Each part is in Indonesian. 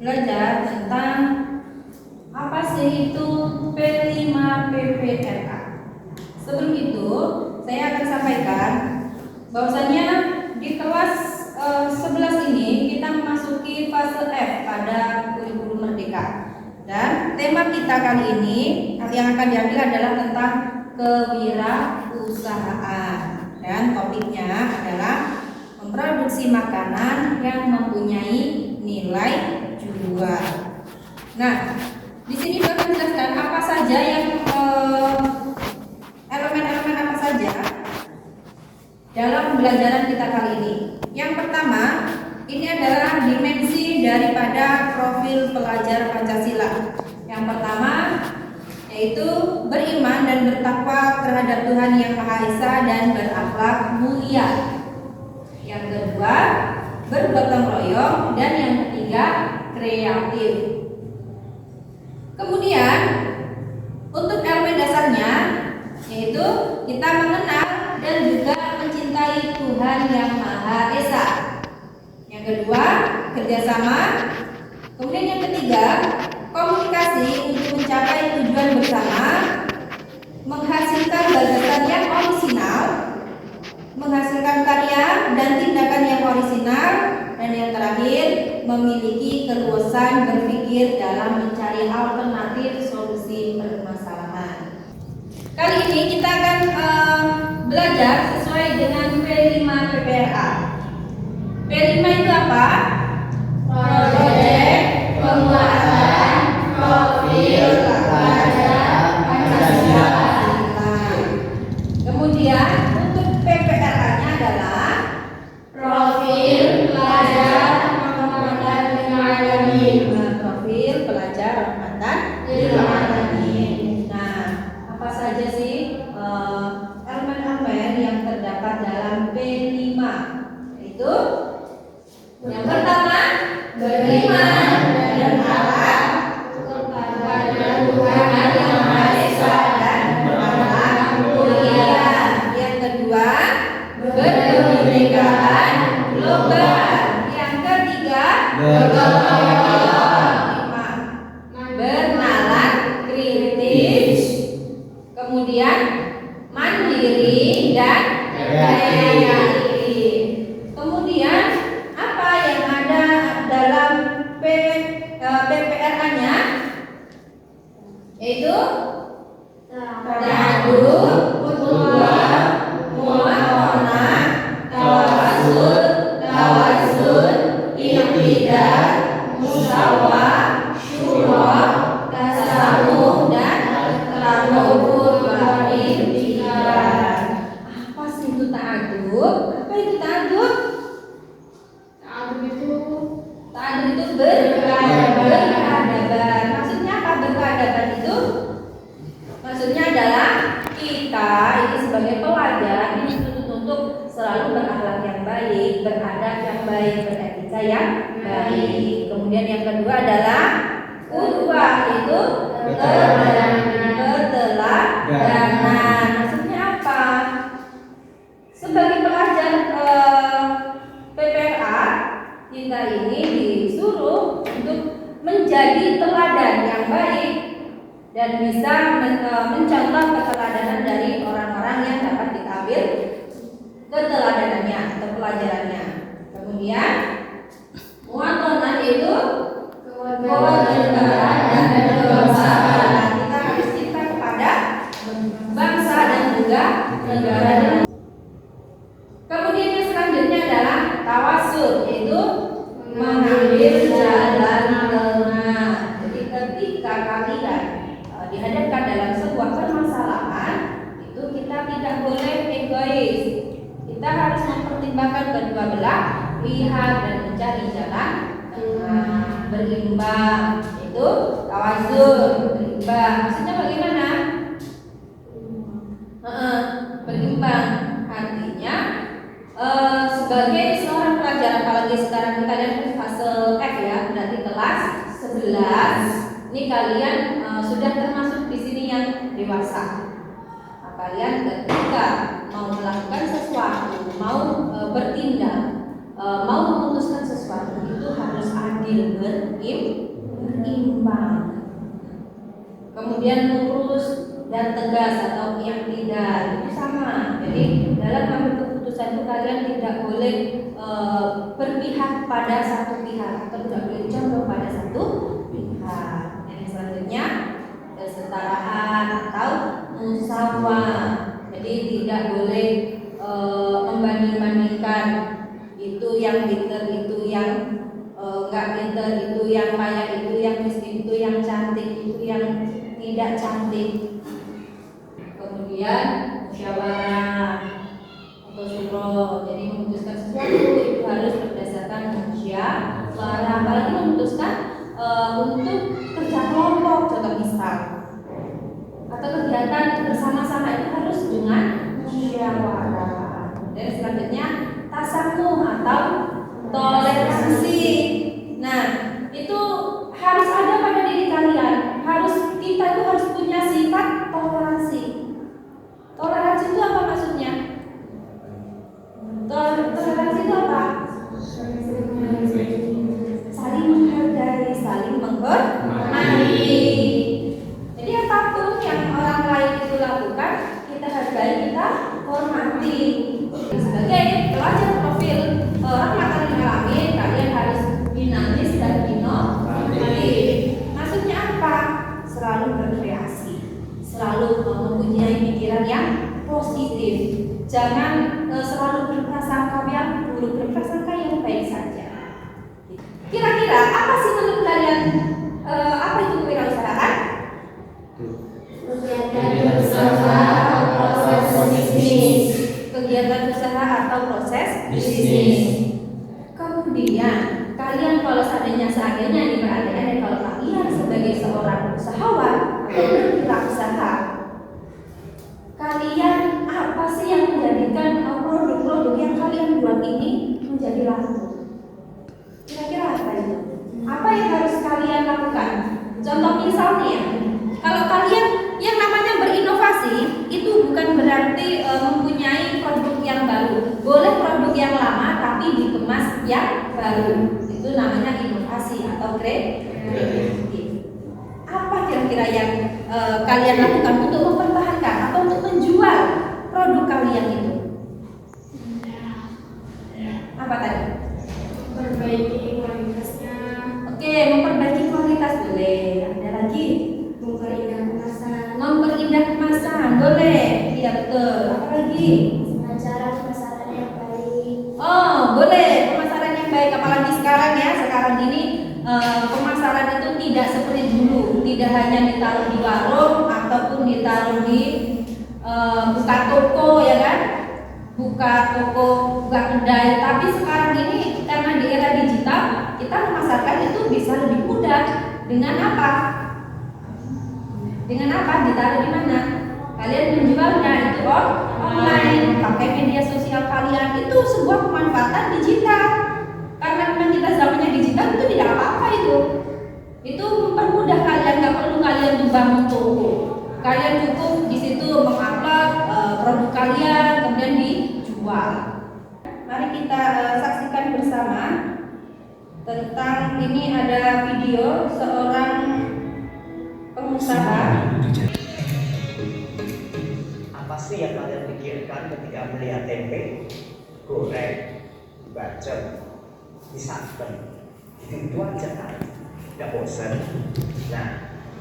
belajar tentang apa sih itu P5PPRA. Sebelum itu, saya akan sampaikan bahwasanya di kelas 11 ini kita memasuki fase F pada kurikulum Merdeka. Dan tema kita kali ini yang akan diambil adalah tentang kewirausahaan. Dan topiknya adalah memproduksi makanan yang mempunyai nilai jual. Nah, di sini saya akan menjelaskan apa saja yang elemen-elemen apa saja dalam pembelajaran kita kali ini. Yang pertama, ini adalah dimensi daripada profil pelajar Pancasila. Yang pertama yaitu beriman dan bertakwa terhadap Tuhan Yang Maha Esa dan berakhlak mulia. Yang kedua, bergotong royong, dan yang ketiga, kreatif. Kemudian untuk elemen dasarnya yaitu kita mengenal dan juga mencintai Tuhan Yang Maha Esa. Yang kedua, kerjasama. Kemudian yang ketiga, komunikasi untuk mencapai tujuan bersama, menghasilkan gagasan yang orisinal, menghasilkan karya dan tindakan yang orisinal, dan yang terakhir, memiliki keluasan berpikir dalam mencari alternatif solusi permasalahan. Kali ini kita akan belajar sesuai dengan P5PPRA. P5 itu apa? Proyek penguatan profil pelajar Pancasila. Kemudian untuk PPRA-nya adalah profil pelajar rahmatan lil alamin. Profil pelajar rahmatan lil alamin. Nah, apa saja sih elemen-elemen yang terdapat dalam P5? Yaitu yang pertama, beriman dan bertakwa kepada Tuhan Yang Maha Esa dan berakhlak mulia. Yang kedua, berkebinekaan global. Yang ketiga, bergotong royong. Bernalar kritis. Kemudian mandiri dan kreatif. Kemudian apa yang ada dalam PPRA-nya? Yaitu ta'adud, qudwah, mu'awanah, tawasul, iqtidah, musyawarah, syura, tasawuf, dan tamukur wal ikhtiar. Apa sih itu ta'adud? Apa itu ta'adud? Ta'adud itu berkeadaban. Maksudnya apa berkeadaban itu? Maksudnya adalah kita ini sebagai pelajar ini dituntut untuk selalu berakhlak yang baik, beradab yang baik, beretika yang baik. Kemudian yang kedua adalah qudwah, itu keteladanan. Maksudnya apa? Sebagai pelajar PPRA, kita ini disuruh untuk menjadi teladan yang baik dan bisa mencontoh keteladanan dari orang-orang yang dapat kita ambil keteladanannya atau pelajarannya. Kemudian muwatonah itu kewarganegaraan dan kebangsaan. Kita harus cinta kepada bangsa dan juga negara. Kemudian yang selanjutnya adalah tawasul, yaitu mengambil jalan tengah. Jadi ketika kalian dihadapkan dalam sebuah permasalahan, itu kita tidak boleh egois. Kita harus mempertimbangkan kedua belah pihak dan mencari jalan tengah, berimbang. Itu tawasul, berimbang. Maksudnya bagaimana? Berimbang. Artinya sebagai seorang pelajar, apalagi sekarang kita ada di fase F ya, berarti kelas 11. Ini kalian sudah termasuk di sini yang dewasa. Kalian ketika mau melakukan sesuatu, mau bertindak, mau memutuskan sesuatu itu harus adil, berimbang. Kemudian lurus dan tegas atau yang tidak itu sama. Jadi dalam mengambil keputusan itu kalian tidak boleh berpihak pada satu pihak atau tidak boleh condong pada satu pihak. Yang selanjutnya kesetaraan atau musyawarah. Jadi tidak boleh membanding-bandingkan itu yang pinter, itu yang nggak pinter, itu yang kaya, itu yang miskin, itu yang cantik, itu yang tidak cantik. Kemudian musyawarah atau syuro, jadi memutuskan sesuatu itu harus berdasarkan musyawarah. Apalagi memutuskan untuk kerja kelompok, contoh misal, atau kegiatan bersama-sama itu harus dengan musyawarah. Dan selanjutnya tasamuh atau toleransi. Nah, itu harus ada pada diri kalian. Kita itu harus punya sifat toleransi. Toleransi itu apa maksudnya? Toleransi itu apa? Saling menghargai, saling menghormati. Jadi apapun yang orang lain itu lakukan, kita hargai, kita hormati. Sebagai pelajar profil rahmat alamin, kalian harus dinamis dan inovatif. Maksudnya apa? Selalu berkreasi, selalu mempunyai pikiran yang positif. Jangan selalu berprasangka yang buruk, berprasangka yang baik saja. Kira-kira apa sih menurut kalian? Apa itu kewirausahaan? Kegiatan usaha atau proses bisnis. Kegiatan usaha atau proses bisnis. Kemudian kalian kalau seandainya nih berandai-andai kalau kalian sebagai seorang usahawan atau berwirausaha, kalian apa sih yang menjadikan produk-produk yang kalian buat ini menjadi laku? Kira-kira apa itu? Apa yang harus kalian lakukan? Contoh misalnya, kalau kalian yang namanya berinovasi itu bukan berarti mempunyai produk yang baru. Boleh produk yang lama tapi dikemas yang baru. Itu namanya inovasi atau kreatif. Apa kira-kira yang kalian lakukan untuk mempertahankan atau untuk menjual produk kalian itu? Apa tadi? Memperbaiki kualitasnya. Oke, memperbaiki kualitas boleh. Ada lagi? Memperindah kemasan. Memperindah kemasan boleh. Iya betul. Apa lagi? Cara pemasaran yang baik. Oh boleh, pemasaran yang baik. Apalagi sekarang ya, sekarang ini pemasaran itu tidak seperti dulu. Tidak hanya ditaruh di warung ataupun ditaruh di buka toko ya kan, buka toko, buka kedai. Tapi sekarang ini karena di era digital, kita memasarkan itu bisa lebih mudah. Dengan apa? Dengan apa? Ditaruh di mana? Kalian menjualnya itu online, pakai media sosial kalian. Itu sebuah pemanfaatan digital. Karena memang kita zamannya digital, itu tidak apa-apa itu. Itu mempermudah kalian, nggak perlu kalian membangun toko. Kalian cukup di situ mengupload produk kalian, kemudian dijual. Mari kita saksikan bersama tentang ini ada video seorang pengusaha. Apa sih yang kalian pikirkan ketika melihat tempe goreng, bacem, disanten? Itu aja kan? Gak bosan? Nah,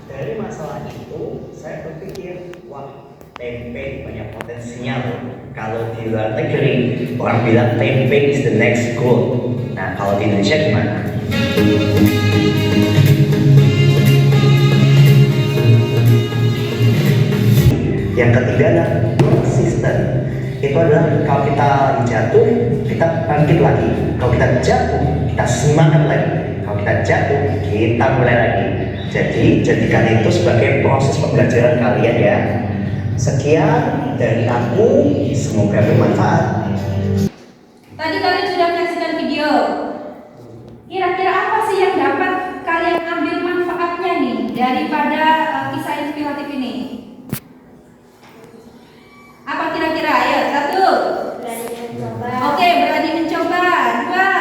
dari masalah itu saya berpikir, wah, tempe banyak potensinya loh. Kalau di luar negeri orang bilang tempe is the next gold. Nah, kalau di Indonesia gimana? Yang ketiga adalah konsisten. Itu adalah kalau kita jatuh, kita bangkit lagi. Kalau kita jatuh, kita semangat lagi. Kalau kita jatuh, kita mulai lagi. Jadi jadikan itu sebagai proses pembelajaran kalian ya. Sekian dari aku, semoga bermanfaat. Tadi kalian sudah menyaksikan video. Kira-kira apa sih yang dapat kalian ambil manfaatnya nih daripada kisah inspiratif ini? Apa kira-kira? Ayo, 1. Berani mencoba. Oke, berani mencoba. 2.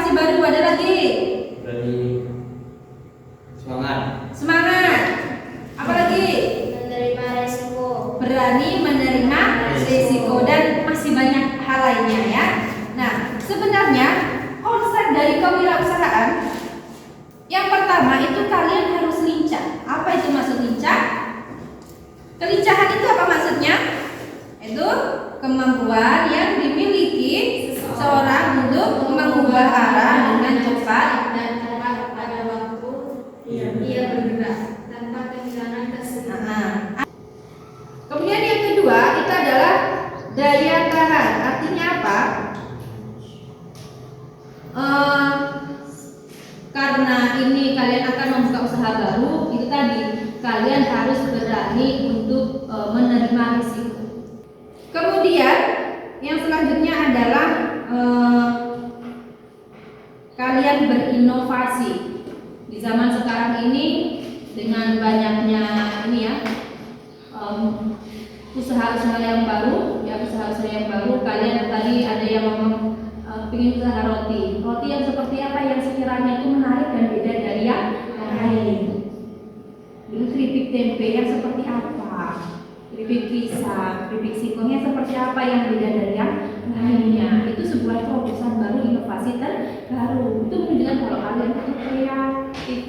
inovasi baru, ada lagi. Berani semangat. Semangat. Apa lagi? Menerima resiko. Berani menerima risiko dan masih banyak hal lainnya ya. Nah, sebenarnya konsep dari kewirausahaan yang pertama itu kalian harus lincah. Apa itu maksud lincah? Kelincahan itu apa maksudnya? Itu kemampuan yang dimiliki seseorang untuk mengubah arah dengan cepat Dan tepat pada waktu ia bergerak tanpa kehilangan kesenangan. Nah, kemudian yang kedua itu adalah daya tahan. Artinya apa? Karena ini kalian akan membuka usaha baru, itu tadi kalian harus berani untuk menerima risiko. Kemudian yang selanjutnya adalah kalian berinovasi. Di zaman sekarang ini dengan banyaknya ini ya usaha-usaha yang baru, kalian tadi ada yang ngomong ingin usaha roti yang seperti apa yang sekiranya itu menarik dan beda dari yang lain. Dulu keripik tempe yang seperti apa, keripik pisang, keripik singkongnya seperti apa yang beda dari yang lainnya. Itu sebuah terobosan baru, inovasi terbaru. Itu menunjukkan kalau kalian itu kreatif,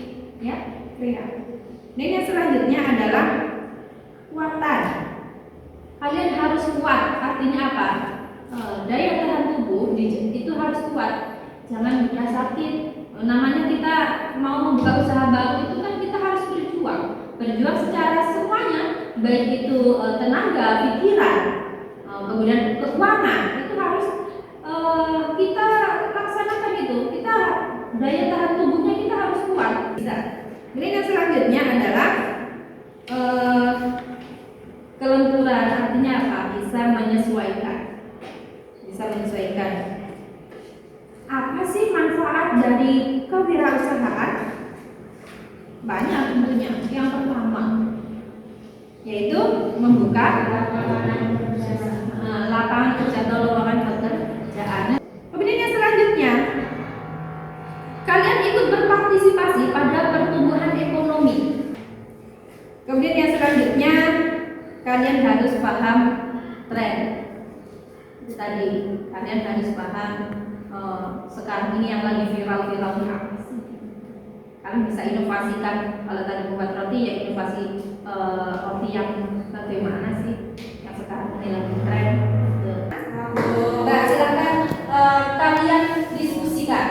ya kreatif. Dan yang selanjutnya adalah kuatan. Kalian harus kuat. Artinya apa? Daya tahan tubuh itu harus kuat. Jangan mudah sakit. Namanya kita mau membuka usaha baru itu kan kita harus berjuang secara semuanya, baik itu tenaga, pikiran, kemudian keuangan itu harus kita laksanakan itu. Kita daya tahan tubuhnya kita harus kuat. Bisa. Kemudian yang selanjutnya adalah kelenturan. Artinya apa? Bisa menyesuaikan. Apa sih manfaat dari kewirausahaan? Banyak tentunya. Yang pertama yaitu membuka lapangan kerja atau lowongan pekerjaan. Kemudian yang selanjutnya, kalian ikut berpartisipasi pada pertumbuhan ekonomi. Kemudian yang selanjutnya, kalian harus paham tren. Itu tadi, kalian harus paham sekarang ini yang lagi viral-viralnya apa sih. Kalian bisa inovasikan. Kalau tadi membuat roti, ya inovasi roti yang bagaimana sih yang sekarang ini lagi tren. Nah, silakan kalian diskusikan.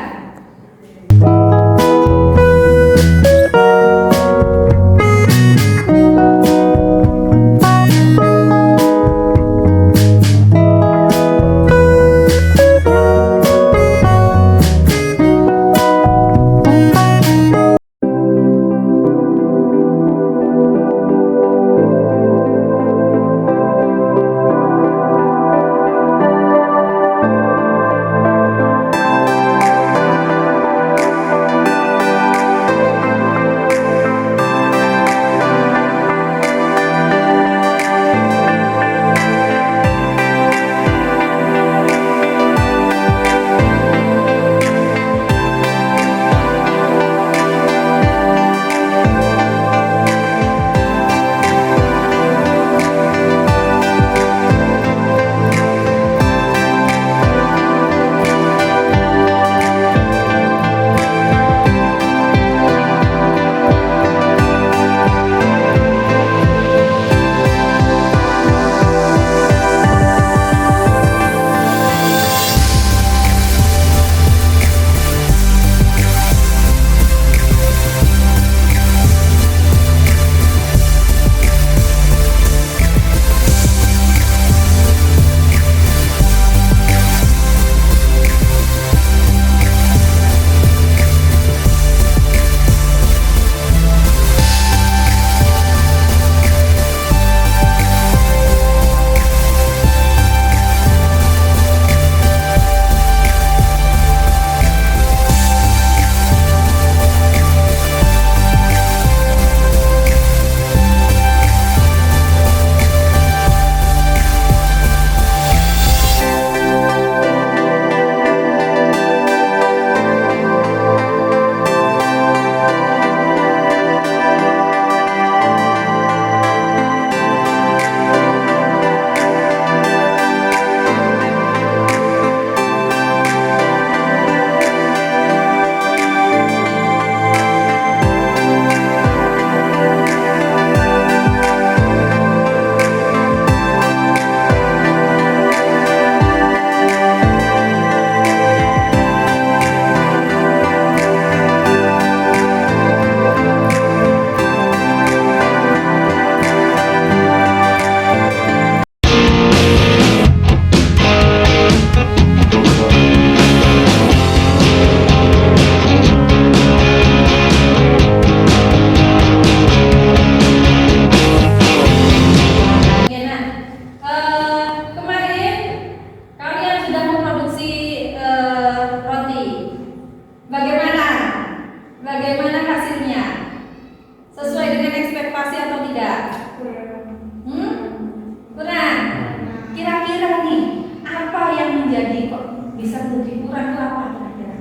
bisa lebih kurang itu apa kira-kira?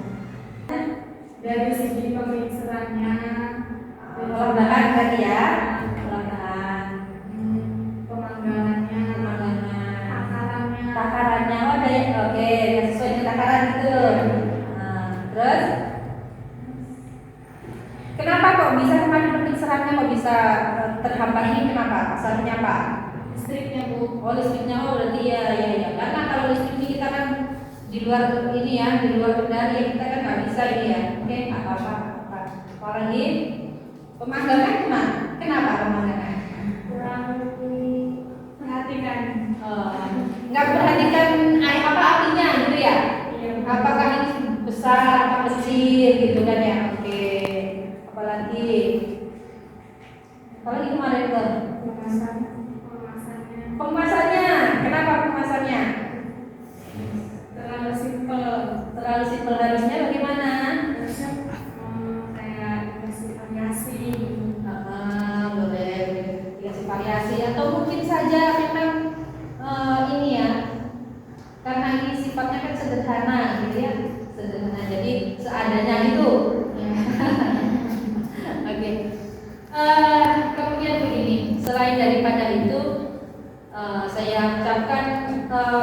Dari segi pemikirannya, Pelan-pelan tadi ya, pelan-pelan. pemanggangannya, Takarannya, oh ada yang oke, sesuai dengan takaran itu. Nah, terus kenapa kok bisa kemarin petik seratnya kok bisa terhambat ini? Kenapa? Pasalnya apa? listriknya Bu. Oh listriknya, oh berarti ya. Karena kalau listrik ini kita kan di luar ini ya, di luar kendali ya, kita kan nggak bisa ini ya. Oke, nggak apa-apa. Apalagi pemanggangan gimana? Kenapa pemanggangan? Kurang perhatikan. Nggak perhatikan apinya gitu ya? Iya. Apakah ini besar apa kecil gitu kan ya? Oke. Apalagi kemarin ke pemasannya. Kenapa pemasannya? Terlalu simpel. Terlalu simpel, harusnya bagaimana? Harusnya kayak dikasih variasi. Boleh dikasih variasi atau mungkin saja memang ini ya, karena ini sifatnya kan sederhana gitu ya, sederhana jadi seadanya itu. Oke. Kemudian begini, selain daripada itu saya ucapkan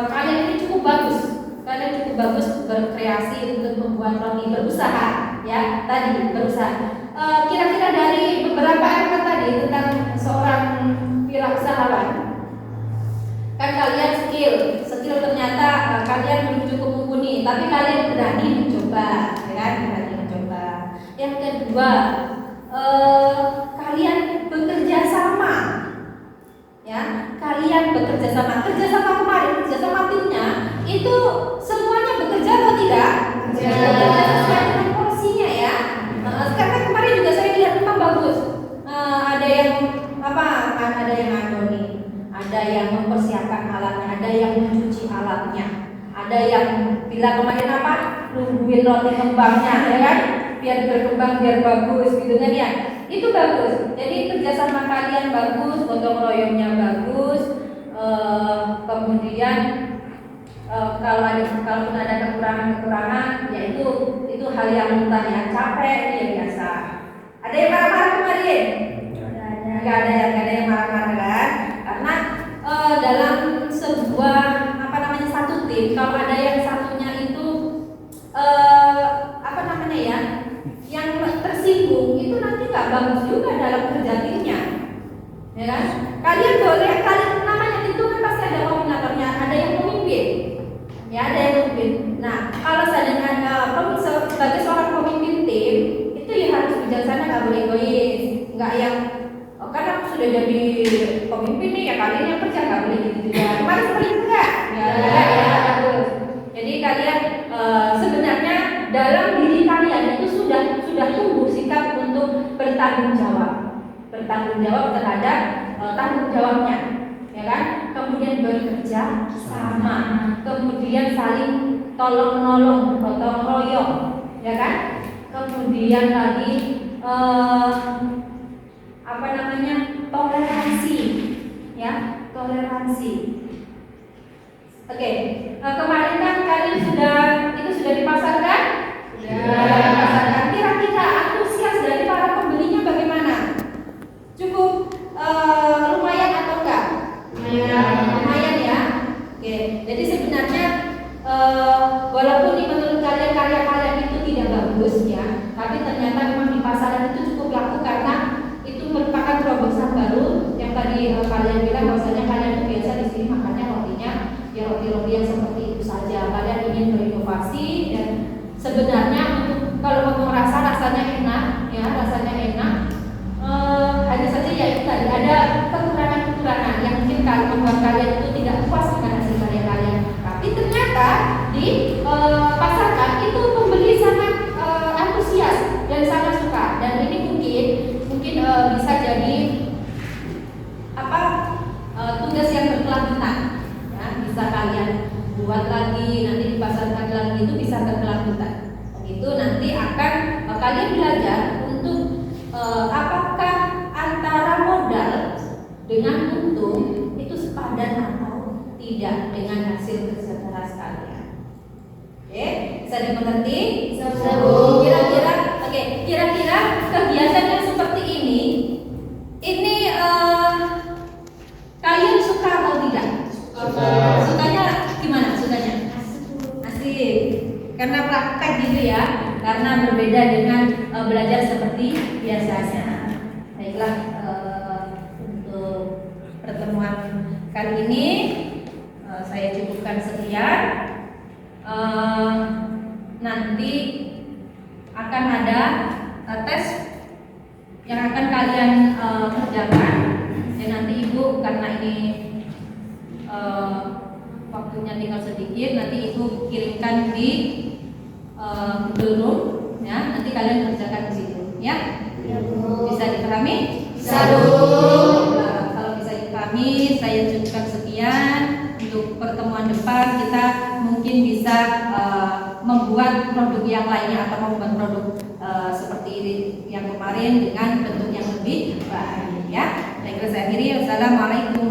kalian ini cukup bagus. Kalian cukup bagus berkreasi untuk membuat roti, berusaha ya, tadi berusaha. Kira-kira dari beberapa ayat tadi tentang seorang wirausahawan, kan kalian skill ternyata kalian belum cukup mumpuni, tapi kalian berani mencoba, ya kan? Berani mencoba. Yang kedua, kalian bekerja sama, ya. Kalian bekerja sama. Kerja sama kemarin, kerja sama timnya itu semuanya bekerja atau tidak? Bekerja sesuai dengan porsinya ya. Karena kemarin juga saya lihat memang bagus. Ada yang ada yang ngandoni, ada yang mempersiapkan alatnya, ada yang mencuci alatnya, ada yang bilang kemarin nungguin roti kembangnya, ya kan? Biar berkembang, biar bagus, gitu kan ya? Itu bagus. Jadi kerjasama kalian bagus, gotong royongnya bagus. Kemudian kalaupun ada kekurangan, ya itu hal yang mudah ya. Capek ini ya biasa. Ada yang marah-marah kemarin? Nggak ada yang marah-marah kan? Karena dalam sebuah satu tim, kalau ada yang satunya itu yang tersinggung, itu nanti nggak bagus juga dalam kerja timnya, ya kan? Kalian namanya itu kan pasti ada koordinatornya, ada yang memimpin, ya ada yang memimpin. Nah, kalau sebagai seorang pemimpin tim, itu ya harus bijaksana, nggak boleh egois, nggak yang kan aku sudah jadi pemimpin nih ya kalian yang kerja, nggak boleh gitu juga. Kemarin seperti itu nggak? Ya, bagus. Jadi kalian sebenarnya dalam diri kalian itu sudah tumbuh sikap untuk bertanggung jawab terhadap tanggung jawabnya, ya kan? Kemudian bekerja sama, kemudian saling tolong menolong, gotong royong, ya kan? Kemudian lagi toleransi, ya, toleransi. Oke, kemarin kan kalian sudah dipasarkan? Sudah dipasarkan. Kira-kira antusias dari para pembelinya bagaimana? Cukup lumayan atau enggak? Lumayan ya. Oke, jadi sebenarnya walaupun menurut kalian karya kalian itu tidak bagus ya, tapi ternyata memang di pasaran itu cukup laku karena itu merupakan terobosan baru yang tadi kalian bilang bahwasanya kalian itu biasa di sini makannya rotinya ya roti-roti yang seperti itu saja. Kalian ingin berinovasi dan sebenarnya untuk kalau mau merasa rasanya enak, hanya saja ya itu tadi ada kekurangan yang mungkin kalau membuat kalian itu tidak puas dengan hasil karya kalian. Tapi ternyata di pasarkan itu pembeli sangat antusias dan sangat suka, dan ini mungkin bisa jadi tugas yang berkelanjutan ya, bisa kalian buat lagi, nanti dipasarkan lagi, itu bisa berkelanjutan. Itu nanti akan kalian belajar untuk apakah antara modal dengan untung itu sepadan atau tidak dengan hasil kerja keras kalian. Oke, Bisa dimengerti? Bisa, Bu. Kira-kira kegiatan yang seperti ini kalian suka atau tidak? Suka. Sukanya gimana? Sukanya? Asik. Karena praktek gitu ya. Karena berbeda dengan belajar seperti biasanya. Baiklah, untuk pertemuan kali ini saya cukupkan sekian. Nanti akan ada tes yang akan kalian kerjakan. Dan nanti Ibu, karena ini waktunya tinggal sedikit, nanti Ibu kirimkan di Google Room, ya. Nanti kalian kerjakan di situ, ya. Bisa dipahami? Bisa, Bu. Kalau bisa dipahami, saya cukupkan sekian. Untuk pertemuan depan kita mungkin bisa membuat produk yang lainnya atau membuat produk seperti ini yang kemarin dengan bentuk yang lebih baik, ya. Baiklah, saya akhiri. Wassalamualaikum